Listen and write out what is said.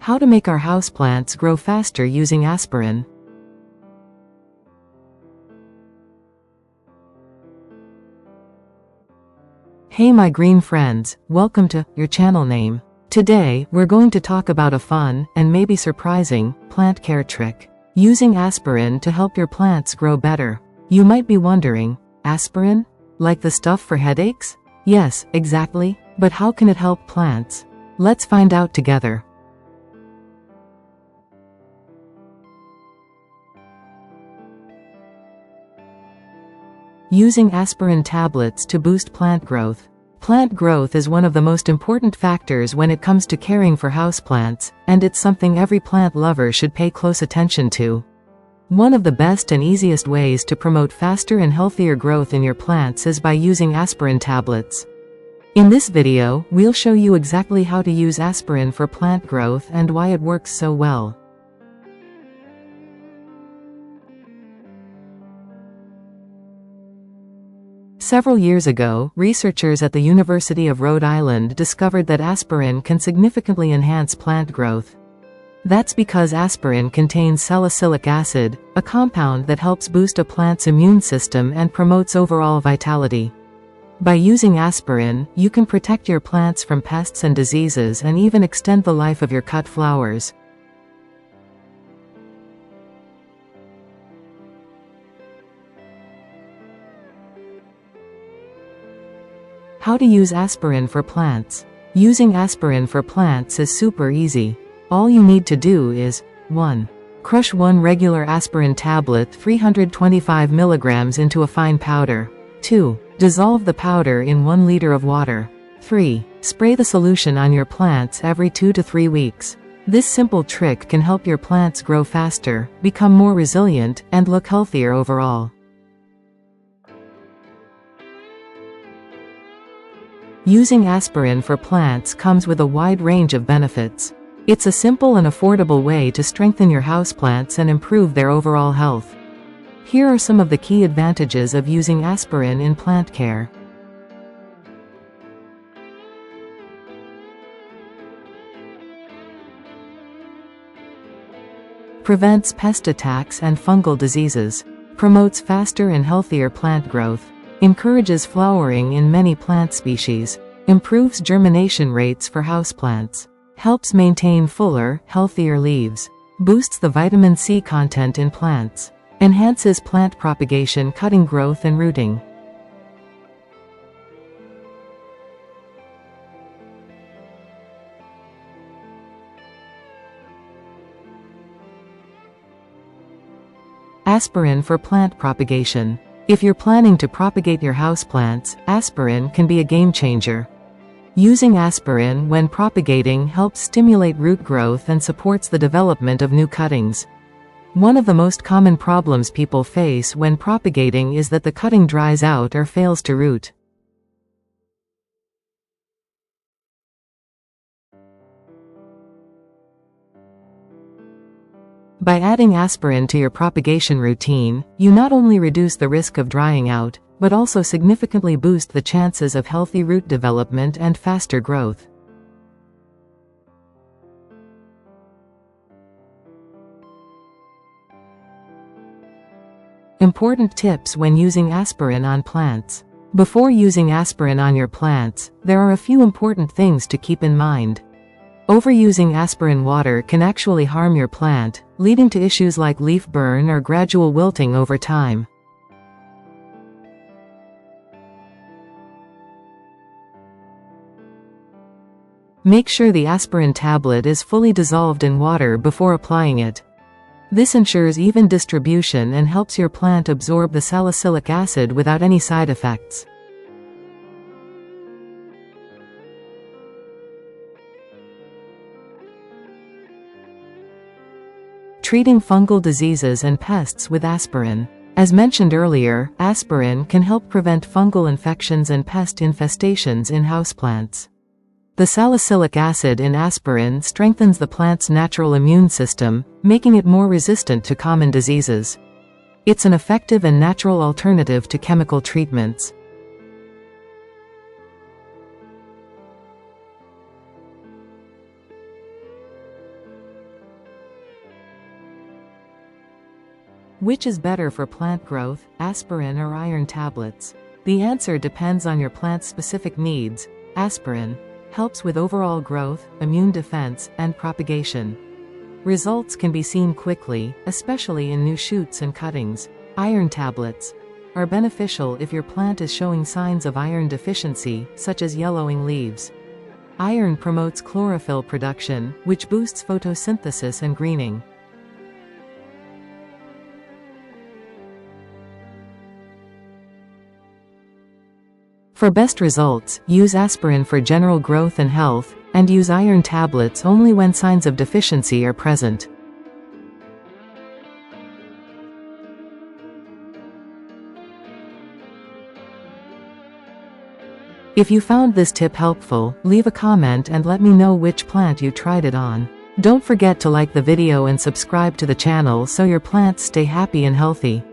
How to make our houseplants grow faster using aspirin. Hey my green friends, welcome to your channel name. Today, we're going to talk about a fun, and maybe surprising, plant care trick. Using aspirin to help your plants grow better. You might be wondering, aspirin? Like the stuff for headaches? Yes, exactly. But how can it help plants? Let's find out together. Using aspirin tablets to boost plant growth. Plant growth is one of the most important factors when it comes to caring for houseplants, and it's something every plant lover should pay close attention to. One of the best and easiest ways to promote faster and healthier growth in your plants is by using aspirin tablets. In this video, we'll show you exactly how to use aspirin for plant growth and why it works so well. Several years ago, researchers at the University of Rhode Island discovered that aspirin can significantly enhance plant growth. That's because aspirin contains salicylic acid, a compound that helps boost a plant's immune system and promotes overall vitality. By using aspirin, you can protect your plants from pests and diseases and even extend the life of your cut flowers. How to use aspirin for plants. Using aspirin for plants is super easy. All you need to do is 1. Crush 1 regular aspirin tablet 325 mg into a fine powder. 2. Dissolve the powder in 1 liter of water. 3. Spray the solution on your plants every 2 to 3 weeks. This simple trick can help your plants grow faster, become more resilient, and look healthier overall. Using aspirin for plants comes with a wide range of benefits. It's a simple and affordable way to strengthen your houseplants and improve their overall health. Here are some of the key advantages of using aspirin in plant care. Prevents pest attacks and fungal diseases. Promotes faster and healthier plant growth. Encourages flowering in many plant species. Improves germination rates for houseplants. Helps maintain fuller, healthier leaves. Boosts the vitamin C content in plants. Enhances plant propagation, cutting growth and rooting. Aspirin for plant propagation. If you're planning to propagate your houseplants, aspirin can be a game changer. Using aspirin when propagating helps stimulate root growth and supports the development of new cuttings. One of the most common problems people face when propagating is that the cutting dries out or fails to root. By adding aspirin to your propagation routine, you not only reduce the risk of drying out, but also significantly boost the chances of healthy root development and faster growth. Important tips when using aspirin on plants. Before using aspirin on your plants, there are a few important things to keep in mind. Overusing aspirin water can actually harm your plant, leading to issues like leaf burn or gradual wilting over time. Make sure the aspirin tablet is fully dissolved in water before applying it. This ensures even distribution and helps your plant absorb the salicylic acid without any side effects. Treating fungal diseases and pests with aspirin. As mentioned earlier, aspirin can help prevent fungal infections and pest infestations in houseplants. The salicylic acid in aspirin strengthens the plant's natural immune system, making it more resistant to common diseases. It's an effective and natural alternative to chemical treatments. Which is better for plant growth, aspirin or iron tablets? The answer depends on your plant's specific needs. Aspirin helps with overall growth, immune defense, and propagation. Results can be seen quickly, especially in new shoots and cuttings. Iron tablets are beneficial if your plant is showing signs of iron deficiency, such as yellowing leaves. Iron promotes chlorophyll production, which boosts photosynthesis and greening. For best results, use aspirin for general growth and health, and use iron tablets only when signs of deficiency are present. If you found this tip helpful, leave a comment and let me know which plant you tried it on. Don't forget to like the video and subscribe to the channel so your plants stay happy and healthy.